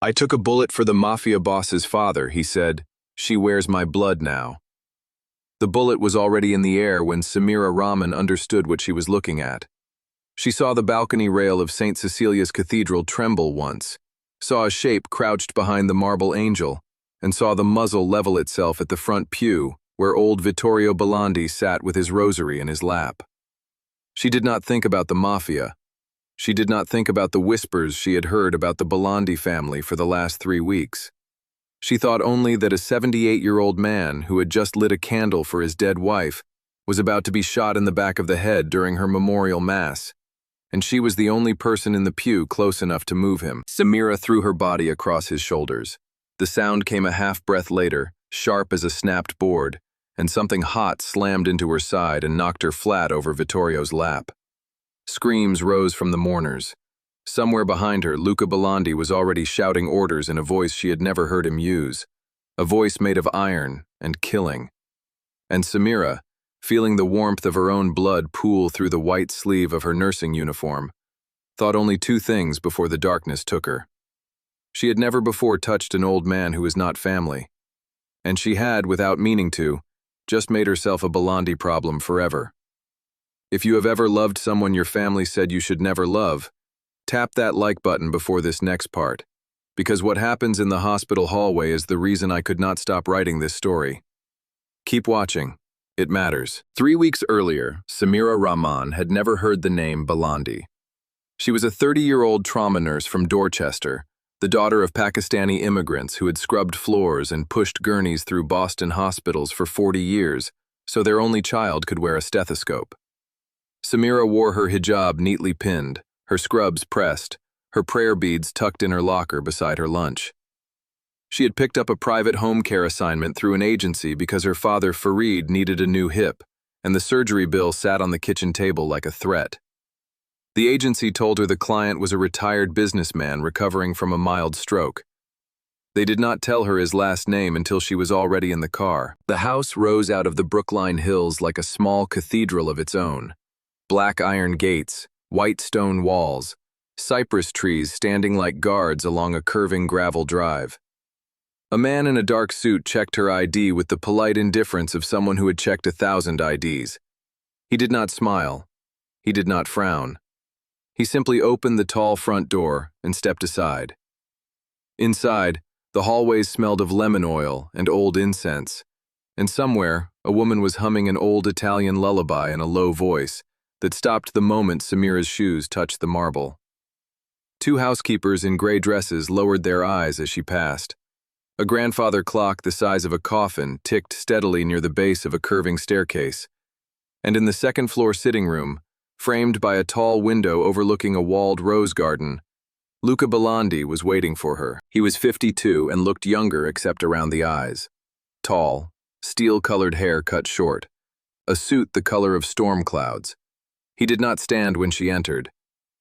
I took a bullet for the Mafia boss's father, he said. She wears my blood now. The bullet was already in the air when Samira Rahman understood what she was looking at. She saw the balcony rail of St. Cecilia's Cathedral tremble once, saw a shape crouched behind the marble angel, and saw the muzzle level itself at the front pew where old Vittorio Bandi sat with his rosary in his lap. She did not think about the Mafia. She did not think about the whispers she had heard about the Bandi family for the last 3 weeks. She thought only that a 78-year-old man who had just lit a candle for his dead wife was about to be shot in the back of the head during her memorial mass, and she was the only person in the pew close enough to move him. Samira threw her body across his shoulders. The sound came a half-breath later, sharp as a snapped board, and something hot slammed into her side and knocked her flat over Vittorio's lap. Screams rose from the mourners. Somewhere behind her, Luca Bandi was already shouting orders in a voice she had never heard him use, a voice made of iron and killing. And Samira, feeling the warmth of her own blood pool through the white sleeve of her nursing uniform, thought only 2 things before the darkness took her. She had never before touched an old man who was not family, and she had, without meaning to, just made herself a Bandi problem forever. If you have ever loved someone your family said you should never love, tap that like button before this next part, because what happens in the hospital hallway is the reason I could not stop writing this story. Keep watching. It matters. 3 weeks earlier, Samira Rahman had never heard the name Bandi. She was a 30-year-old trauma nurse from Dorchester, the daughter of Pakistani immigrants who had scrubbed floors and pushed gurneys through Boston hospitals for 40 years so their only child could wear a stethoscope. Samira wore her hijab neatly pinned, her scrubs pressed, her prayer beads tucked in her locker beside her lunch. She had picked up a private home care assignment through an agency because her father Farid needed a new hip, and the surgery bill sat on the kitchen table like a threat. The agency told her the client was a retired businessman recovering from a mild stroke. They did not tell her his last name until she was already in the car. The house rose out of the Brookline Hills like a small cathedral of its own. Black iron gates, white stone walls, cypress trees standing like guards along a curving gravel drive. A man in a dark suit checked her ID with the polite indifference of someone who had checked 1,000 IDs. He did not smile. He did not frown. He simply opened the tall front door and stepped aside. Inside, the hallways smelled of lemon oil and old incense, and somewhere, a woman was humming an old Italian lullaby in a low voice that stopped the moment Samira's shoes touched the marble. 2 housekeepers in gray dresses lowered their eyes as she passed. A grandfather clock the size of a coffin ticked steadily near the base of a curving staircase. And in the second-floor sitting room, framed by a tall window overlooking a walled rose garden, Luca Bandi was waiting for her. He was 52 and looked younger except around the eyes. Tall, steel-colored hair cut short, a suit the color of storm clouds. He did not stand when she entered.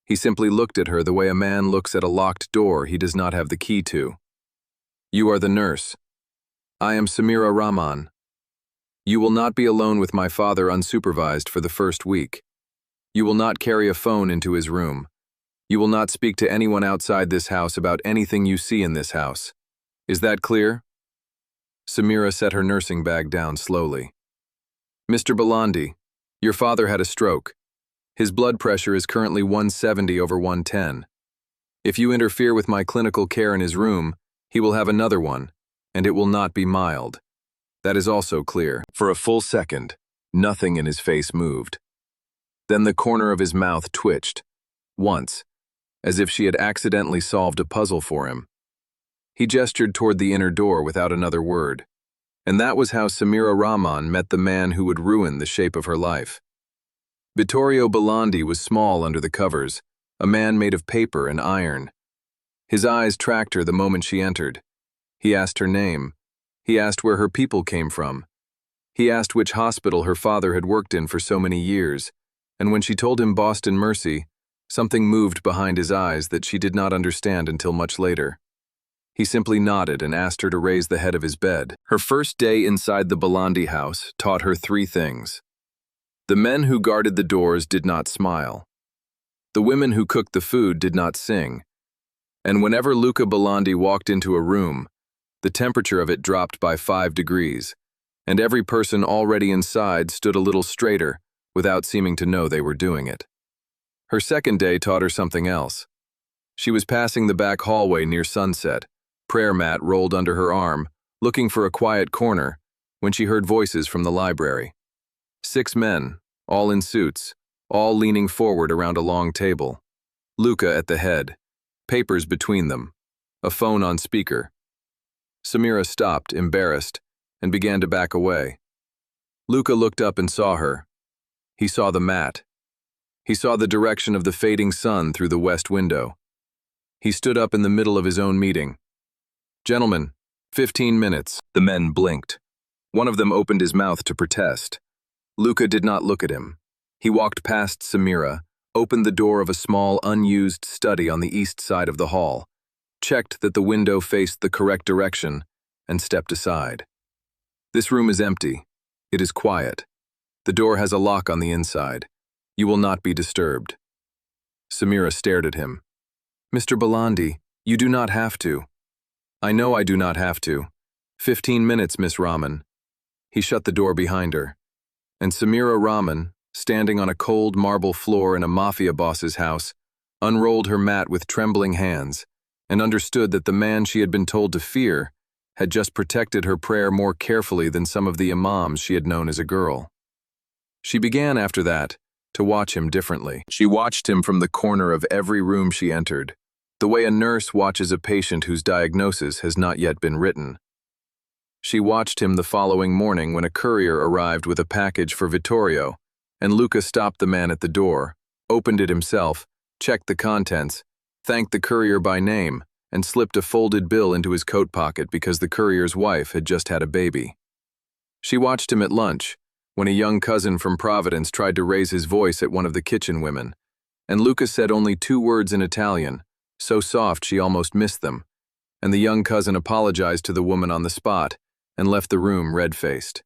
He simply looked at her the way a man looks at a locked door he does not have the key to. You are the nurse. I am Samira Rahman. You will not be alone with my father unsupervised for the first week. You will not carry a phone into his room. You will not speak to anyone outside this house about anything you see in this house. Is that clear? Samira set her nursing bag down slowly. Mr. Bandi, your father had a stroke. His blood pressure is currently 170/110. If you interfere with my clinical care in his room, he will have another one, and it will not be mild. That is also clear. For a full second, nothing in his face moved. Then the corner of his mouth twitched, once, as if she had accidentally solved a puzzle for him. He gestured toward the inner door without another word, and that was how Samira Rahman met the man who would ruin the shape of her life. Vittorio Bandi was small under the covers, a man made of paper and iron. His eyes tracked her the moment she entered. He asked her name. He asked where her people came from. He asked which hospital her father had worked in for so many years, and when she told him Boston Mercy, something moved behind his eyes that she did not understand until much later. He simply nodded and asked her to raise the head of his bed. Her first day inside the Bandi house taught her 3 things. The men who guarded the doors did not smile. The women who cooked the food did not sing. And whenever Luca Bandi walked into a room, the temperature of it dropped by 5 degrees, and every person already inside stood a little straighter without seeming to know they were doing it. Her second day taught her something else. She was passing the back hallway near sunset, prayer mat rolled under her arm, looking for a quiet corner, when she heard voices from the library. 6 men, all in suits, all leaning forward around a long table. Luca at the head, papers between them, a phone on speaker. Samira stopped, embarrassed, and began to back away. Luca looked up and saw her. He saw the mat. He saw the direction of the fading sun through the west window. He stood up in the middle of his own meeting. "Gentlemen, 15 minutes." The men blinked. One of them opened his mouth to protest. Luca did not look at him. He walked past Samira, opened the door of a small, unused study on the east side of the hall, checked that the window faced the correct direction, and stepped aside. "This room is empty. It is quiet. The door has a lock on the inside. You will not be disturbed." Samira stared at him. "Mr. Bandi, you do not have to." "I know I do not have to. 15 minutes, Miss Rahman." He shut the door behind her. And Samira Rahman, standing on a cold marble floor in a Mafia boss's house, unrolled her mat with trembling hands and understood that the man she had been told to fear had just protected her prayer more carefully than some of the imams she had known as a girl. She began, after that, to watch him differently. She watched him from the corner of every room she entered, the way a nurse watches a patient whose diagnosis has not yet been written. She watched him the following morning when a courier arrived with a package for Vittorio, and Luca stopped the man at the door, opened it himself, checked the contents, thanked the courier by name, and slipped a folded bill into his coat pocket because the courier's wife had just had a baby. She watched him at lunch, when a young cousin from Providence tried to raise his voice at one of the kitchen women, and Luca said only 2 words in Italian, so soft she almost missed them, and the young cousin apologized to the woman on the spot and left the room red-faced.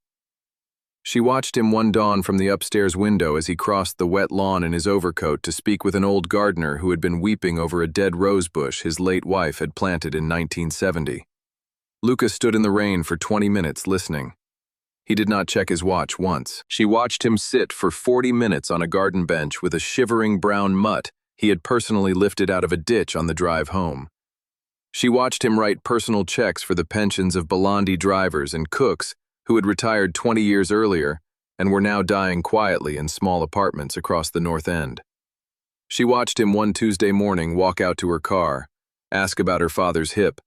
She watched him one dawn from the upstairs window as he crossed the wet lawn in his overcoat to speak with an old gardener who had been weeping over a dead rose bush his late wife had planted in 1970. Luca stood in the rain for 20 minutes listening. He did not check his watch once. She watched him sit for 40 minutes on a garden bench with a shivering brown mutt he had personally lifted out of a ditch on the drive home. She watched him write personal checks for the pensions of Bandi drivers and cooks who had retired 20 years earlier and were now dying quietly in small apartments across the North End. She watched him one Tuesday morning walk out to her car, ask about her father's hip,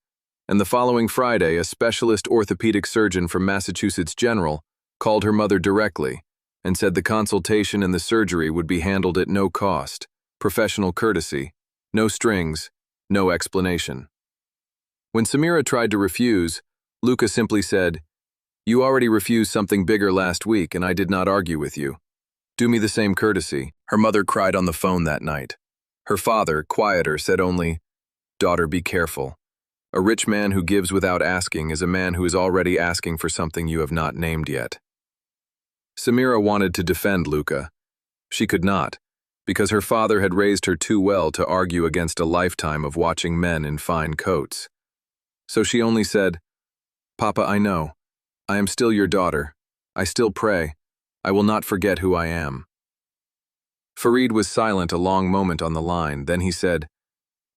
and the following Friday a specialist orthopedic surgeon from Massachusetts General called her mother directly and said the consultation and the surgery would be handled at no cost, professional courtesy, no strings, no explanation. When Samira tried to refuse, Luca simply said, "You already refused something bigger last week and I did not argue with you. Do me the same courtesy." Her mother cried on the phone that night. Her father, quieter, said only, "Daughter, be careful. A rich man who gives without asking is a man who is already asking for something you have not named yet." Samira wanted to defend Luca. She could not, because her father had raised her too well to argue against a lifetime of watching men in fine coats. So she only said, "Papa, I know. I am still your daughter. I still pray. I will not forget who I am." Farid was silent a long moment on the line. Then he said,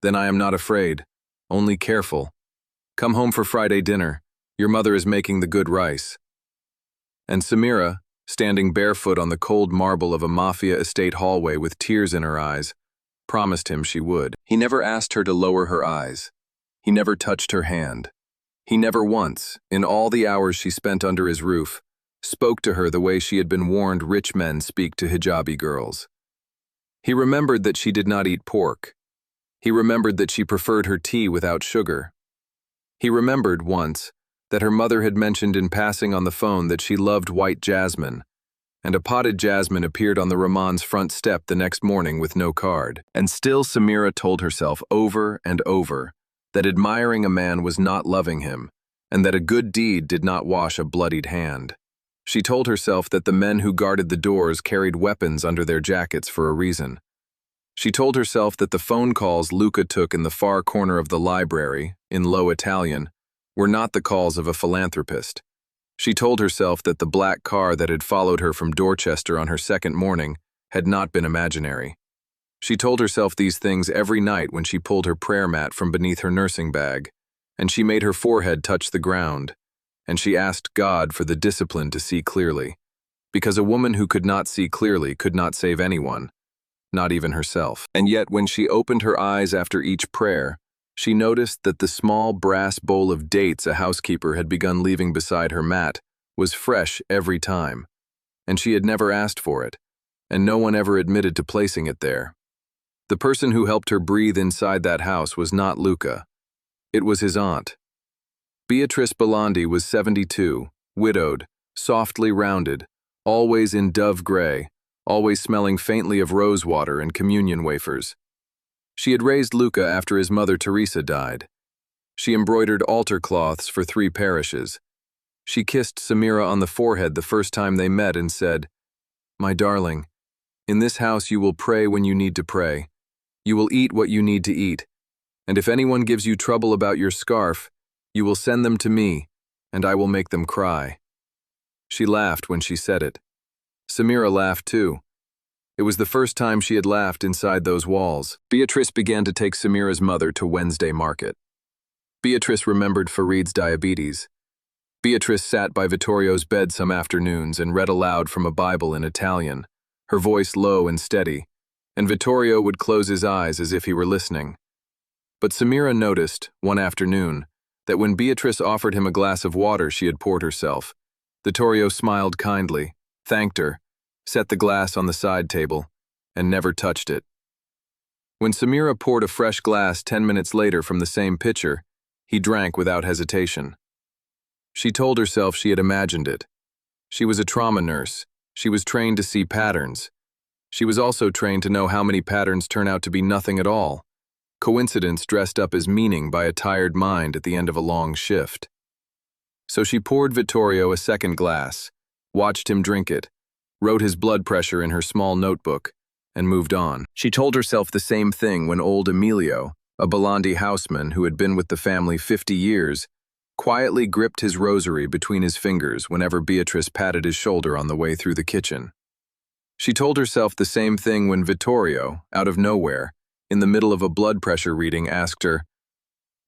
"Then I am not afraid. Only careful. Come home for Friday dinner. Your mother is making the good rice." And Samira, standing barefoot on the cold marble of a Mafia estate hallway with tears in her eyes, promised him she would. He never asked her to lower her eyes. He never touched her hand. He never once, in all the hours she spent under his roof, spoke to her the way she had been warned rich men speak to hijabi girls. He remembered that she did not eat pork. He remembered that she preferred her tea without sugar. He remembered, once, that her mother had mentioned in passing on the phone that she loved white jasmine, and a potted jasmine appeared on the Rahman's front step the next morning with no card. And still Samira told herself over and over that admiring a man was not loving him, and that a good deed did not wash a bloodied hand. She told herself that the men who guarded the doors carried weapons under their jackets for a reason. She told herself that the phone calls Luca took in the far corner of the library, in low Italian, were not the calls of a philanthropist. She told herself that the black car that had followed her from Dorchester on her second morning had not been imaginary. She told herself these things every night when she pulled her prayer mat from beneath her nursing bag, and she made her forehead touch the ground, and she asked God for the discipline to see clearly, because a woman who could not see clearly could not save anyone, not even herself. And yet when she opened her eyes after each prayer, she noticed that the small brass bowl of dates a housekeeper had begun leaving beside her mat was fresh every time, and she had never asked for it, and no one ever admitted to placing it there. The person who helped her breathe inside that house was not Luca. It was his aunt. Beatrice Bandi was 72, widowed, softly rounded, always in dove gray, always smelling faintly of rosewater and communion wafers. She had raised Luca after his mother Teresa died. She embroidered altar cloths for 3 parishes. She kissed Samira on the forehead the first time they met and said, "My darling, in this house you will pray when you need to pray. You will eat what you need to eat. And if anyone gives you trouble about your scarf, you will send them to me, and I will make them cry." She laughed when she said it. Samira laughed too. It was the first time she had laughed inside those walls. Beatrice began to take Samira's mother to Wednesday market. Beatrice remembered Farid's diabetes. Beatrice sat by Vittorio's bed some afternoons and read aloud from a Bible in Italian, her voice low and steady, and Vittorio would close his eyes as if he were listening. But Samira noticed, one afternoon, that when Beatrice offered him a glass of water she had poured herself, Vittorio smiled kindly, thanked her, set the glass on the side table, and never touched it. When Samira poured a fresh glass 10 minutes later from the same pitcher, he drank without hesitation. She told herself she had imagined it. She was a trauma nurse. She was trained to see patterns. She was also trained to know how many patterns turn out to be nothing at all, coincidence dressed up as meaning by a tired mind at the end of a long shift. So she poured Vittorio a second glass, watched him drink it, wrote his blood pressure in her small notebook, and moved on. She told herself the same thing when old Emilio, a Bandi houseman who had been with the family 50 years, quietly gripped his rosary between his fingers whenever Beatrice patted his shoulder on the way through the kitchen. She told herself the same thing when Vittorio, out of nowhere, in the middle of a blood pressure reading, asked her,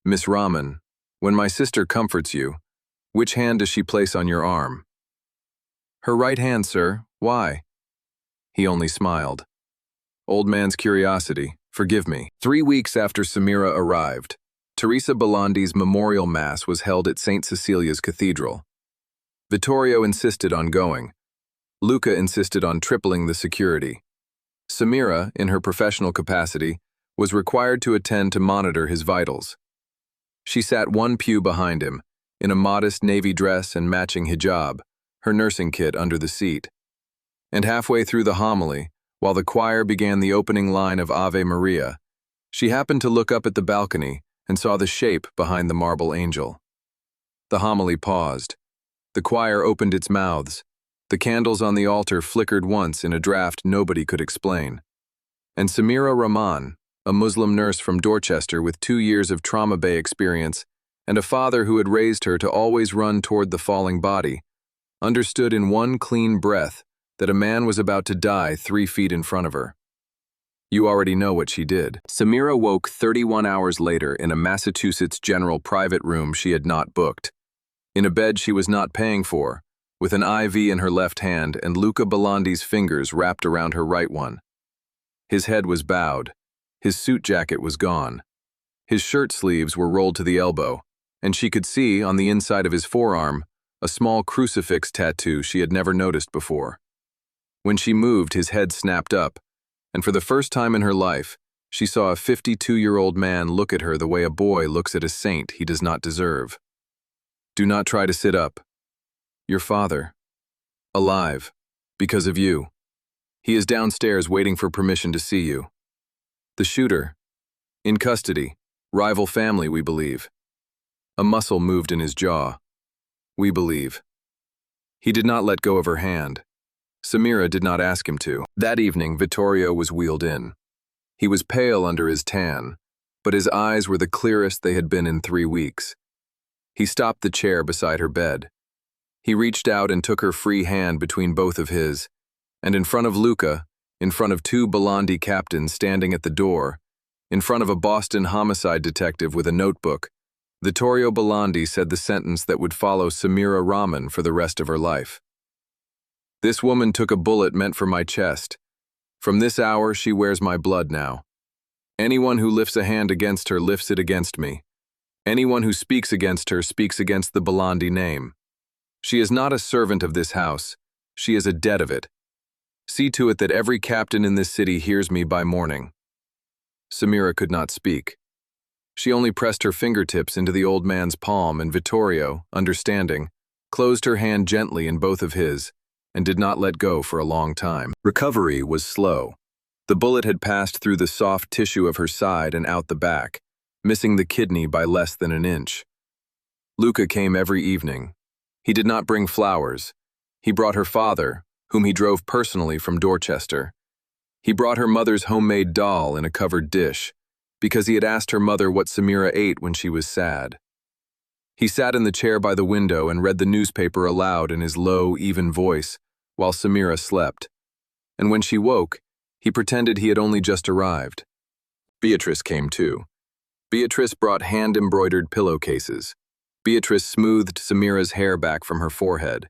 "Miss Rahman, when my sister comforts you, which hand does she place on your arm?" "Her right hand, sir. Why?" He only smiled. "Old man's curiosity. Forgive me." 3 weeks after Samira arrived, Teresa Balandi's memorial mass was held at St. Cecilia's Cathedral. Vittorio insisted on going. Luca insisted on tripling the security. Samira, in her professional capacity, was required to attend to monitor his vitals. She sat one pew behind him, in a modest navy dress and matching hijab, her nursing kit under the seat. And halfway through the homily, while the choir began the opening line of Ave Maria, she happened to look up at the balcony and saw the shape behind the marble angel. The homily paused. The choir opened its mouths. The candles on the altar flickered once in a draft nobody could explain. And Samira Rahman, a Muslim nurse from Dorchester with 2 years of trauma bay experience and a father who had raised her to always run toward the falling body, understood in one clean breath that a man was about to die 3 feet in front of her. You already know what she did. Samira woke 31 hours later in a Massachusetts General private room she had not booked, in a bed she was not paying for, with an IV in her left hand and Luca Balandi's fingers wrapped around her right one. His head was bowed. His suit jacket was gone. His shirt sleeves were rolled to the elbow, and she could see, on the inside of his forearm, a small crucifix tattoo she had never noticed before. When she moved, his head snapped up, and for the first time in her life, she saw a 52-year-old man look at her the way a boy looks at a saint he does not deserve. "Do not try to sit up. Your father. Alive. Because of you. He is downstairs waiting for permission to see you. The shooter. In custody. Rival family, we believe." A muscle moved in his jaw. "We believe." He did not let go of her hand. Samira did not ask him to. That evening, Vittorio was wheeled in. He was pale under his tan, but his eyes were the clearest they had been in 3 weeks. He stopped the chair beside her bed. He reached out and took her free hand between both of his, and in front of Luca, in front of 2 Bandi captains standing at the door, in front of a Boston homicide detective with a notebook, Vittorio Bandi said the sentence that would follow Samira Rahman for the rest of her life. "This woman took a bullet meant for my chest. From this hour, she wears my blood now. Anyone who lifts a hand against her lifts it against me. Anyone who speaks against her speaks against the Bandi name. She is not a servant of this house. She is a debt of it. See to it that every captain in this city hears me by morning." Samira could not speak. She only pressed her fingertips into the old man's palm, and Vittorio, understanding, closed her hand gently in both of his and did not let go for a long time. Recovery was slow. The bullet had passed through the soft tissue of her side and out the back, missing the kidney by less than an inch. Luca came every evening. He did not bring flowers. He brought her father, whom he drove personally from Dorchester. He brought her mother's homemade doll in a covered dish, because he had asked her mother what Samira ate when she was sad. He sat in the chair by the window and read the newspaper aloud in his low, even voice, while Samira slept. And when she woke, he pretended he had only just arrived. Beatrice came too. Beatrice brought hand-embroidered pillowcases. Beatrice smoothed Samira's hair back from her forehead.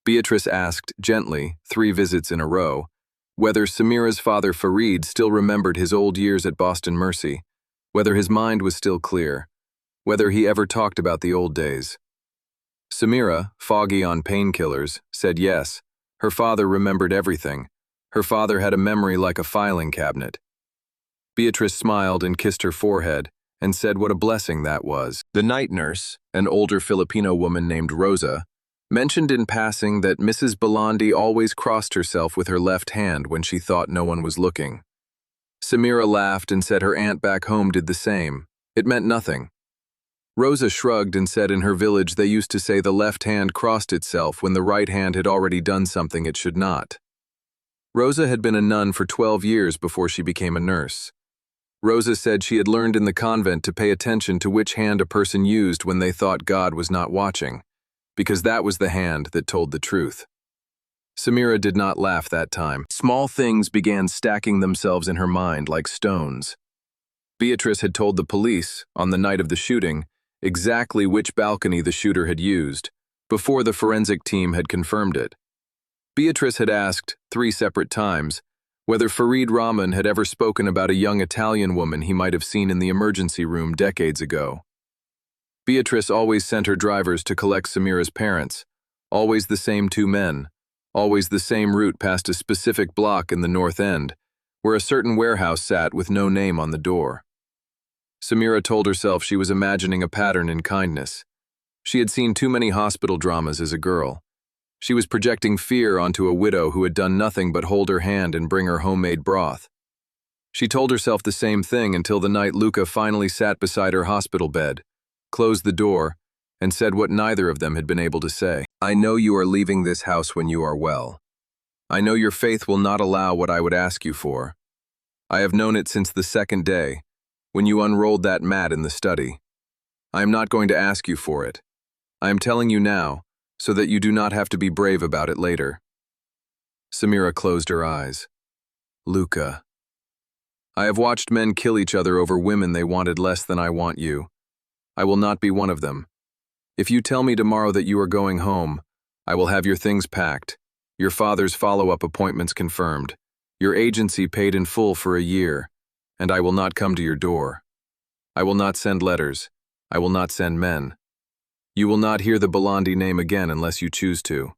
Beatrice asked, gently, 3 visits in a row, whether Samira's father Farid still remembered his old years at Boston Mercy, whether his mind was still clear, whether he ever talked about the old days. Samira, foggy on painkillers, said yes. Her father remembered everything. Her father had a memory like a filing cabinet. Beatrice smiled and kissed her forehead and said what a blessing that was. The night nurse, an older Filipino woman named Rosa, mentioned in passing that Mrs. Bandi always crossed herself with her left hand when she thought no one was looking. Samira laughed and said her aunt back home did the same. It meant nothing. Rosa shrugged and said in her village they used to say the left hand crossed itself when the right hand had already done something it should not. Rosa had been a nun for 12 years before she became a nurse. Rosa said she had learned in the convent to pay attention to which hand a person used when they thought God was not watching, because that was the hand that told the truth. Samira did not laugh that time. Small things began stacking themselves in her mind like stones. Beatrice had told the police, on the night of the shooting, exactly which balcony the shooter had used, before the forensic team had confirmed it. Beatrice had asked, 3 separate times, whether Farid Rahman had ever spoken about a young Italian woman he might have seen in the emergency room decades ago. Beatrice always sent her drivers to collect Samira's parents, always the same 2 men, always the same route past a specific block in the North End, where a certain warehouse sat with no name on the door. Samira told herself she was imagining a pattern in kindness. She had seen too many hospital dramas as a girl. She was projecting fear onto a widow who had done nothing but hold her hand and bring her homemade broth. She told herself the same thing until the night Luca finally sat beside her hospital bed, closed the door, and said what neither of them had been able to say. "I know you are leaving this house when you are well. I know your faith will not allow what I would ask you for. I have known it since the 2nd day, when you unrolled that mat in the study. I am not going to ask you for it. I am telling you now, so that you do not have to be brave about it later." Samira closed her eyes. Luca. "I have watched men kill each other over women they wanted less than I want you. I will not be one of them. If you tell me tomorrow that you are going home, I will have your things packed, your father's follow-up appointments confirmed, your agency paid in full for a year, and I will not come to your door. I will not send letters. I will not send men. You will not hear the Bandi name again unless you choose to.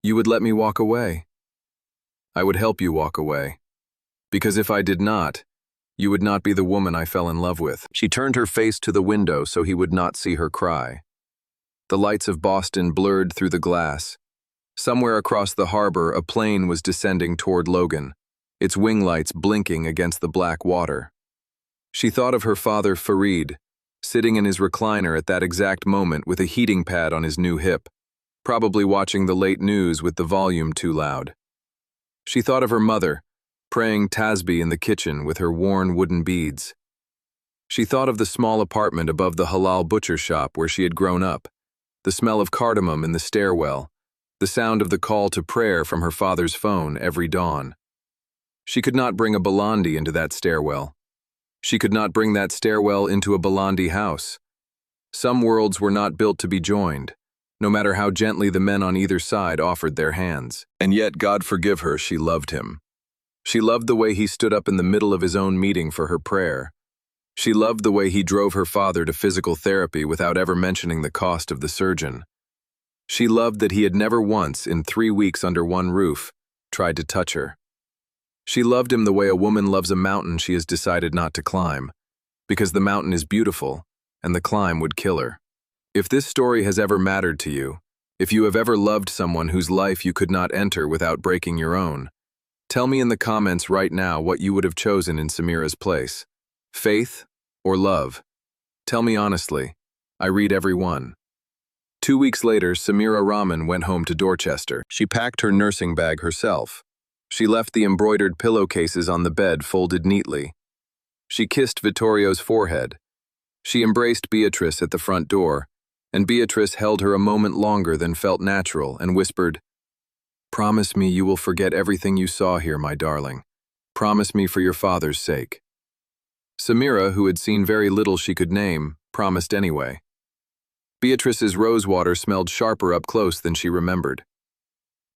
You would let me walk away. I would help you walk away. Because if I did not, you would not be the woman I fell in love with." She turned her face to the window so he would not see her cry. The lights of Boston blurred through the glass. Somewhere across the harbor, a plane was descending toward Logan, its wing lights blinking against the black water. She thought of her father Farid, sitting in his recliner at that exact moment with a heating pad on his new hip, probably watching the late news with the volume too loud. She thought of her mother, praying tasbih in the kitchen with her worn wooden beads. She thought of the small apartment above the halal butcher shop where she had grown up, the smell of cardamom in the stairwell, the sound of the call to prayer from her father's phone every dawn. She could not bring a Bandi into that stairwell. She could not bring that stairwell into a Bandi house. Some worlds were not built to be joined, no matter how gently the men on either side offered their hands. And yet, God forgive her, she loved him. She loved the way he stood up in the middle of his own meeting for her prayer. She loved the way he drove her father to physical therapy without ever mentioning the cost of the surgeon. She loved that he had never once, in 3 weeks under one roof, tried to touch her. She loved him the way a woman loves a mountain she has decided not to climb, because the mountain is beautiful, and the climb would kill her. If this story has ever mattered to you, if you have ever loved someone whose life you could not enter without breaking your own, tell me in the comments right now what you would have chosen in Samira's place. Faith or love? Tell me honestly. I read every one. 2 weeks later, Samira Rahman went home to Dorchester. She packed her nursing bag herself. She left the embroidered pillowcases on the bed folded neatly. She kissed Vittorio's forehead. She embraced Beatrice at the front door, and Beatrice held her a moment longer than felt natural and whispered, "Promise me you will forget everything you saw here, my darling. Promise me for your father's sake." Samira, who had seen very little she could name, promised anyway. Beatrice's rosewater smelled sharper up close than she remembered.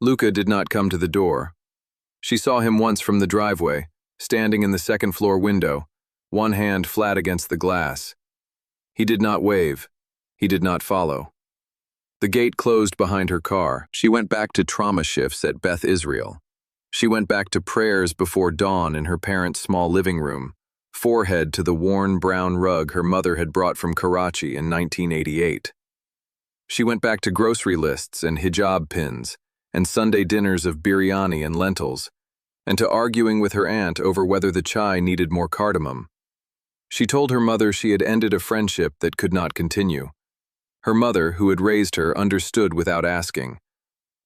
Luca did not come to the door. She saw him once from the driveway, standing in the second-floor window, one hand flat against the glass. He did not wave. He did not follow. The gate closed behind her car. She went back to trauma shifts at Beth Israel. She went back to prayers before dawn in her parents' small living room, forehead to the worn brown rug her mother had brought from Karachi in 1988. She went back to grocery lists and hijab pins, and Sunday dinners of biryani and lentils, and to arguing with her aunt over whether the chai needed more cardamom. She told her mother she had ended a friendship that could not continue. Her mother, who had raised her, understood without asking.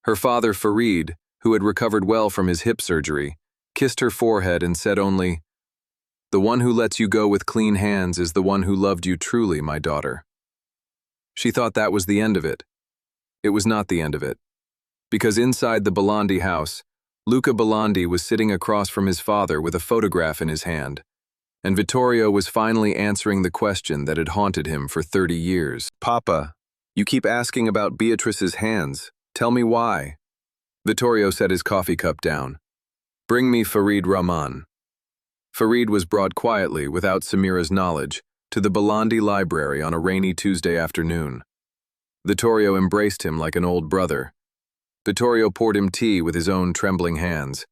Her father, Farid, who had recovered well from his hip surgery, kissed her forehead and said only, "The one who lets you go with clean hands is the one who loved you truly, my daughter." She thought that was the end of it. It was not the end of it. Because inside the Bandi house, Luca Bandi was sitting across from his father with a photograph in his hand, and Vittorio was finally answering the question that had haunted him for 30 years. "Papa, you keep asking about Beatrice's hands. Tell me why." Vittorio set his coffee cup down. "Bring me Farid Rahman." Farid was brought quietly, without Samira's knowledge, to the Bandi library on a rainy Tuesday afternoon. Vittorio embraced him like an old brother. Vittorio poured him tea with his own trembling hands.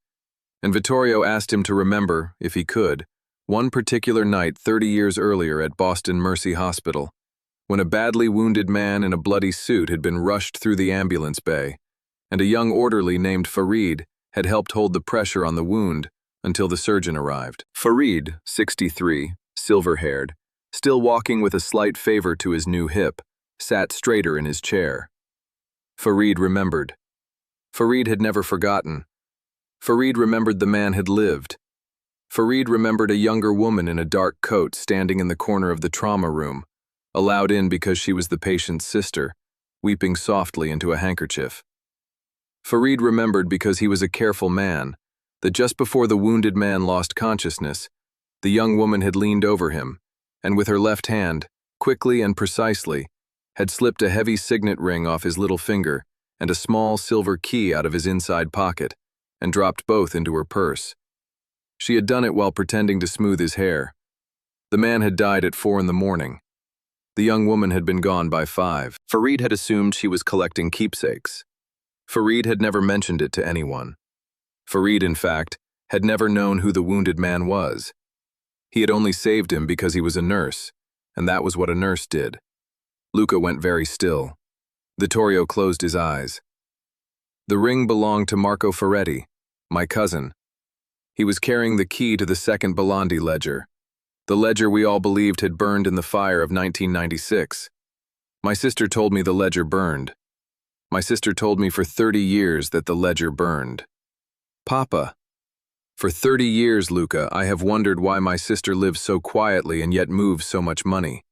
And Vittorio asked him to remember, if he could, one particular night 30 years earlier at Boston Mercy Hospital, when a badly wounded man in a bloody suit had been rushed through the ambulance bay, and a young orderly named Farid had helped hold the pressure on the wound until the surgeon arrived. Farid, 63, silver-haired, still walking with a slight favor to his new hip, sat straighter in his chair. Farid remembered. Farid had never forgotten. Farid remembered the man had lived. Farid remembered a younger woman in a dark coat standing in the corner of the trauma room, allowed in because she was the patient's sister, weeping softly into a handkerchief. Farid remembered because he was a careful man, that just before the wounded man lost consciousness, the young woman had leaned over him, and with her left hand, quickly and precisely, had slipped a heavy signet ring off his little finger and a small silver key out of his inside pocket, and dropped both into her purse. She had done it while pretending to smooth his hair. The man had died at 4 in the morning. The young woman had been gone by 5. Farid had assumed she was collecting keepsakes. Farid had never mentioned it to anyone. Farid, in fact, had never known who the wounded man was. He had only saved him because he was a nurse, and that was what a nurse did. Luca went very still. Vittorio closed his eyes. The ring belonged to Marco Ferretti, my cousin. He was carrying the key to the second Bandi ledger, the ledger we all believed had burned in the fire of 1996. My sister told me the ledger burned. My sister told me for 30 years that the ledger burned. "Papa." For 30 years, Luca, I have wondered why my sister lives so quietly and yet moves so much money.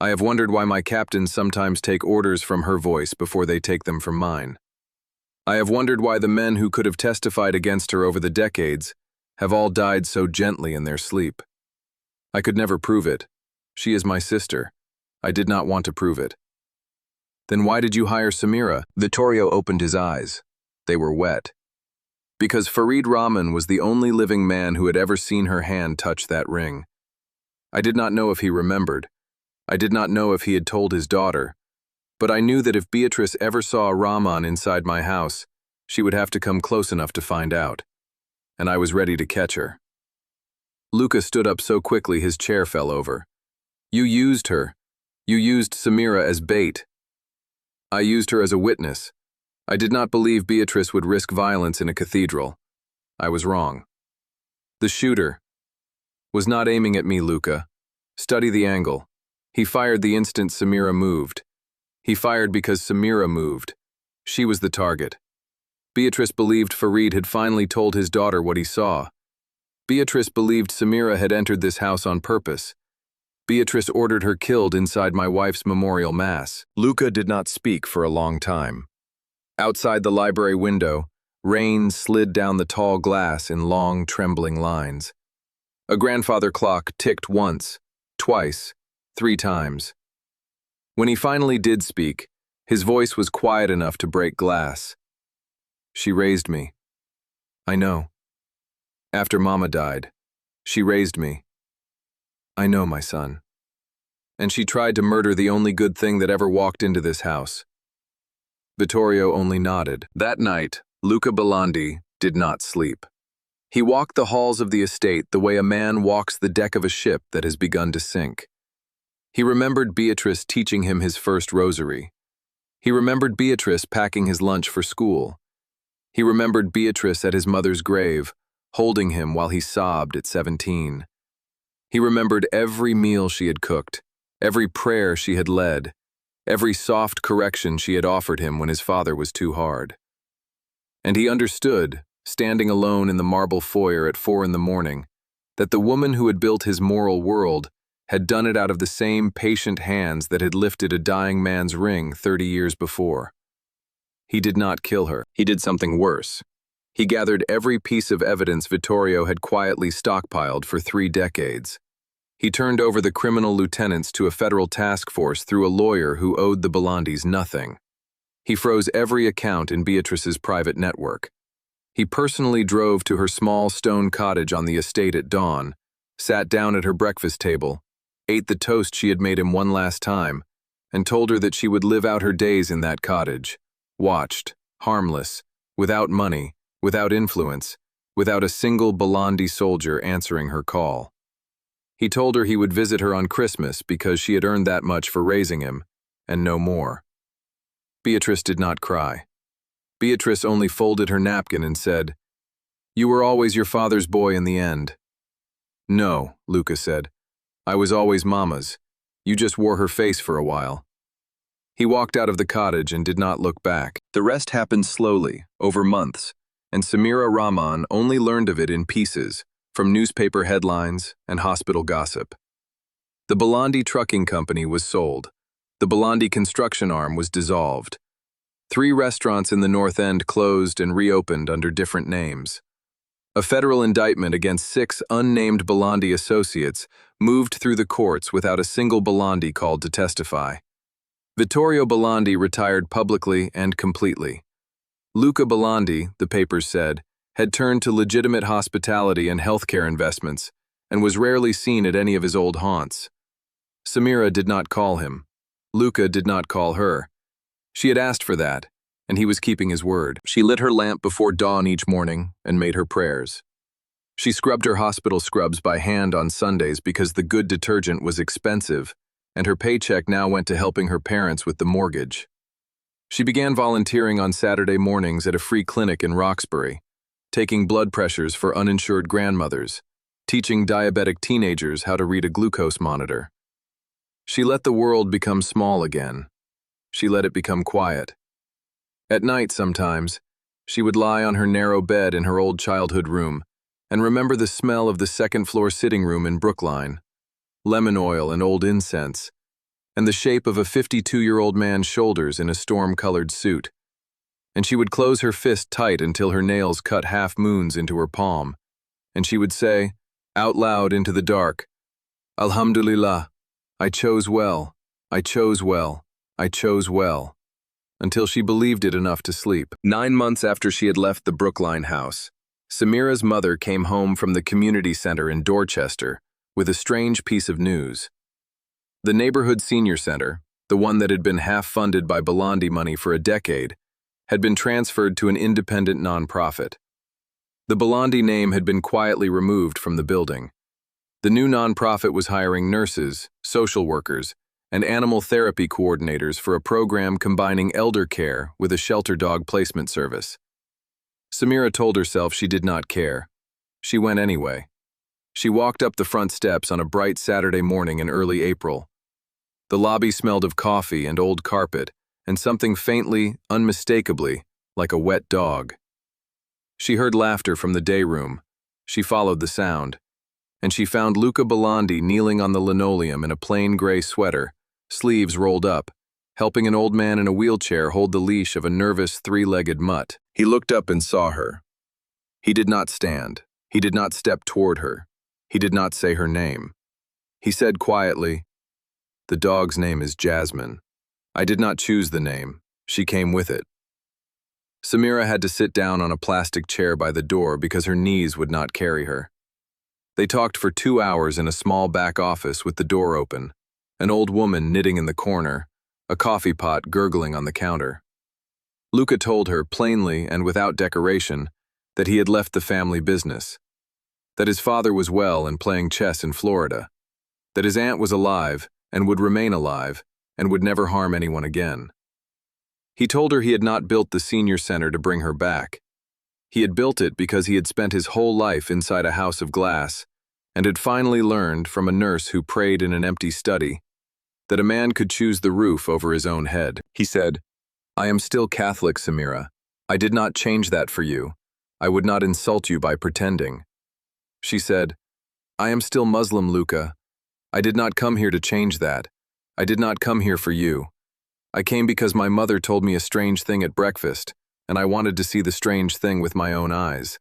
I have wondered why my captains sometimes take orders from her voice before they take them from mine. I have wondered why the men who could have testified against her over the decades have all died so gently in their sleep. I could never prove it. She is my sister. I did not want to prove it. Then why did you hire Samira? Vittorio opened his eyes. They were wet. Because Farid Rahman was the only living man who had ever seen her hand touch that ring. I did not know if he remembered. I did not know if he had told his daughter. But I knew that if Beatrice ever saw Rahman inside my house, she would have to come close enough to find out. And I was ready to catch her. Luca stood up so quickly his chair fell over. You used her. You used Samira as bait. I used her as a witness. I did not believe Beatrice would risk violence in a cathedral. I was wrong. The shooter was not aiming at me, Luca. Study the angle. He fired the instant Samira moved. He fired because Samira moved. She was the target. Beatrice believed Farid had finally told his daughter what he saw. Beatrice believed Samira had entered this house on purpose. Beatrice ordered her killed inside my wife's memorial mass. Luca did not speak for a long time. Outside the library window, rain slid down the tall glass in long, trembling lines. A grandfather clock ticked once, twice, 3 times. When he finally did speak, his voice was quiet enough to break glass. She raised me. I know. After Mama died, she raised me. I know, my son. And she tried to murder the only good thing that ever walked into this house. Vittorio only nodded. That night, Luca Bandi did not sleep. He walked the halls of the estate the way a man walks the deck of a ship that has begun to sink. He remembered Beatrice teaching him his first rosary. He remembered Beatrice packing his lunch for school. He remembered Beatrice at his mother's grave, holding him while he sobbed at 17. He remembered every meal she had cooked, every prayer she had led, every soft correction she had offered him when his father was too hard. And he understood, standing alone in the marble foyer at 4 in the morning, that the woman who had built his moral world had done it out of the same patient hands that had lifted a dying man's ring 30 years before. He did not kill her. He did something worse. He gathered every piece of evidence Vittorio had quietly stockpiled for 3 decades. He turned over the criminal lieutenants to a federal task force through a lawyer who owed the Bandis nothing. He froze every account in Beatrice's private network. He personally drove to her small stone cottage on the estate at dawn, sat down at her breakfast table, ate the toast she had made him one last time, and told her that she would live out her days in that cottage, watched, harmless, without money, without influence, without a single Bandi soldier answering her call. He told her he would visit her on Christmas because she had earned that much for raising him, and no more. Beatrice did not cry. Beatrice only folded her napkin and said, "You were always your father's boy in the end." "No," Luca said. "I was always Mama's. You just wore her face for a while." He walked out of the cottage and did not look back. The rest happened slowly, over months, and Samira Rahman only learned of it in pieces, from newspaper headlines and hospital gossip. The Bandi trucking company was sold. The Bandi construction arm was dissolved. 3 restaurants in the North End closed and reopened under different names. A federal indictment against 6 unnamed Bandi associates moved through the courts without a single Bandi called to testify. Vittorio Bandi retired publicly and completely. Luca Bandi, the papers said, had turned to legitimate hospitality and healthcare investments and was rarely seen at any of his old haunts. Samira did not call him. Luca did not call her. She had asked for that, and he was keeping his word. She lit her lamp before dawn each morning and made her prayers. She scrubbed her hospital scrubs by hand on Sundays because the good detergent was expensive, and her paycheck now went to helping her parents with the mortgage. She began volunteering on Saturday mornings at a free clinic in Roxbury, taking blood pressures for uninsured grandmothers, teaching diabetic teenagers how to read a glucose monitor. She let the world become small again. She let it become quiet. At night sometimes, she would lie on her narrow bed in her old childhood room and remember the smell of the second-floor sitting room in Brookline, lemon oil and old incense, and the shape of a 52-year-old man's shoulders in a storm-colored suit. And she would close her fist tight until her nails cut half-moons into her palm, and she would say, out loud into the dark, Alhamdulillah, I chose well, I chose well, I chose well, until she believed it enough to sleep. 9 months after she had left the Brookline house, Samira's mother came home from the community center in Dorchester with a strange piece of news. The neighborhood senior center, the one that had been half-funded by Bandi money for a decade, had been transferred to an independent nonprofit. The Bandi name had been quietly removed from the building. The new nonprofit was hiring nurses, social workers, and animal therapy coordinators for a program combining elder care with a shelter dog placement service. Samira told herself she did not care. She went anyway. She walked up the front steps on a bright Saturday morning in early April. The lobby smelled of coffee and old carpet, and something faintly, unmistakably, like a wet dog. She heard laughter from the day room. She followed the sound, and she found Luca Bandi kneeling on the linoleum in a plain gray sweater, sleeves rolled up, helping an old man in a wheelchair hold the leash of a nervous three-legged mutt. He looked up and saw her. He did not stand. He did not step toward her. He did not say her name. He said quietly, "The dog's name is Jasmine. I did not choose the name. She came with it." Samira had to sit down on a plastic chair by the door because her knees would not carry her. They talked for 2 hours in a small back office with the door open, an old woman knitting in the corner, a coffee pot gurgling on the counter. Luca told her plainly and without decoration that he had left the family business, that his father was well and playing chess in Florida, that his aunt was alive and would remain alive and would never harm anyone again. He told her he had not built the senior center to bring her back. He had built it because he had spent his whole life inside a house of glass and had finally learned from a nurse who prayed in an empty study that a man could choose the roof over his own head. He said, "I am still Catholic, Samira. I did not change that for you. I would not insult you by pretending." She said, "I am still Muslim, Luca. I did not come here to change that. I did not come here for you. I came because my mother told me a strange thing at breakfast, and I wanted to see the strange thing with my own eyes."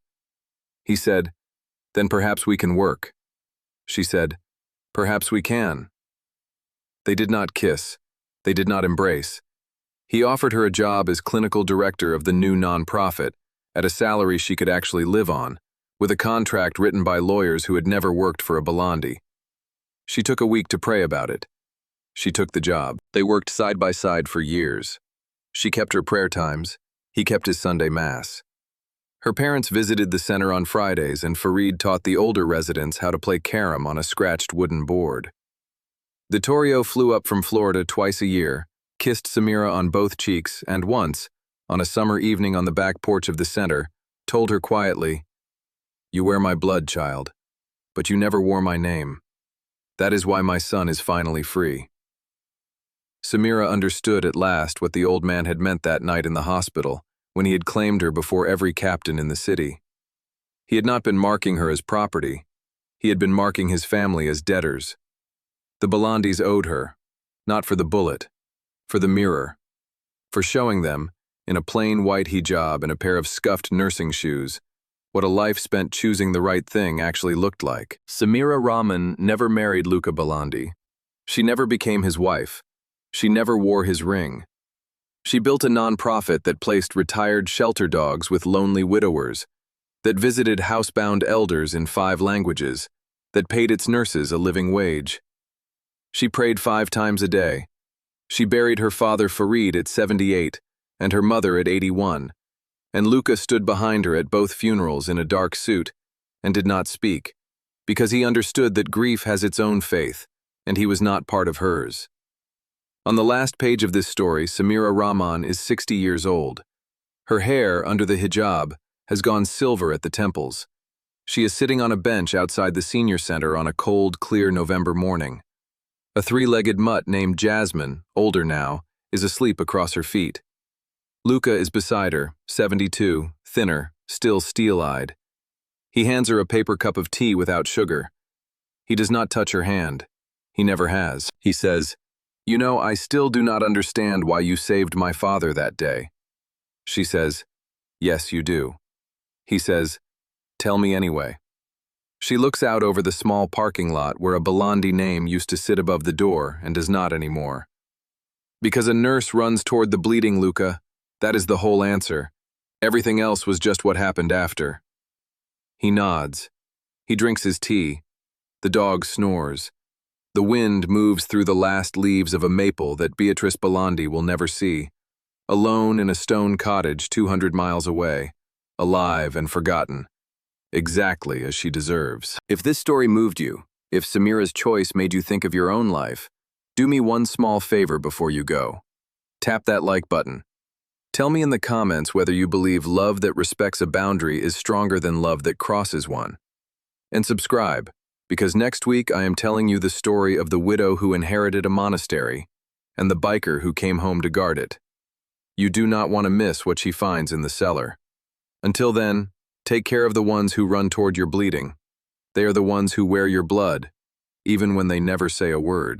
He said, "Then perhaps we can work." She said, "Perhaps we can." They did not kiss. They did not embrace. He offered her a job as clinical director of the new nonprofit, at a salary she could actually live on, with a contract written by lawyers who had never worked for a Bandi. She took a week to pray about it. She took the job. They worked side by side for years. She kept her prayer times. He kept his Sunday Mass. Her parents visited the center on Fridays, and Fareed taught the older residents how to play carom on a scratched wooden board. The Torrio flew up from Florida twice a year, kissed Samira on both cheeks, and once, on a summer evening on the back porch of the center, told her quietly, "You wear my blood, child, but you never wore my name. That is why my son is finally free." Samira understood at last what the old man had meant that night in the hospital, when he had claimed her before every captain in the city. He had not been marking her as property. He had been marking his family as debtors. The Balandis owed her, not for the bullet, for the mirror, for showing them, in a plain white hijab and a pair of scuffed nursing shoes, what a life spent choosing the right thing actually looked like. Samira Rahman never married Luca Bandi. She never became his wife. She never wore his ring. She built a nonprofit that placed retired shelter dogs with lonely widowers, that visited housebound elders in 5 languages, that paid its nurses a living wage. She prayed 5 times a day. She buried her father Fareed at 78 and her mother at 81, and Luca stood behind her at both funerals in a dark suit and did not speak, because he understood that grief has its own faith, and he was not part of hers. On the last page of this story, Samira Rahman is 60 years old. Her hair, under the hijab, has gone silver at the temples. She is sitting on a bench outside the senior center on a cold, clear November morning. A 3-legged mutt named Jasmine, older now, is asleep across her feet. Luca is beside her, 72, thinner, still steel-eyed. He hands her a paper cup of tea without sugar. He does not touch her hand. He never has. He says, "You know, I still do not understand why you saved my father that day." She says, "Yes, you do." He says, "Tell me anyway." She looks out over the small parking lot where a Bandi name used to sit above the door and does not anymore. Because a nurse runs toward the bleeding Luca, that is the whole answer. Everything else was just what happened after. He nods. He drinks his tea. The dog snores. The wind moves through the last leaves of a maple that Beatrice Bandi will never see, alone in a stone cottage 200 miles away, alive and forgotten, exactly as she deserves. If this story moved you, if Samira's choice made you think of your own life, do me one small favor before you go. Tap that like button. Tell me in the comments whether you believe love that respects a boundary is stronger than love that crosses one. And subscribe, because next week I am telling you the story of the widow who inherited a monastery and the biker who came home to guard it. You do not want to miss what she finds in the cellar. Until then, take care of the ones who run toward your bleeding. They are the ones who wear your blood, even when they never say a word.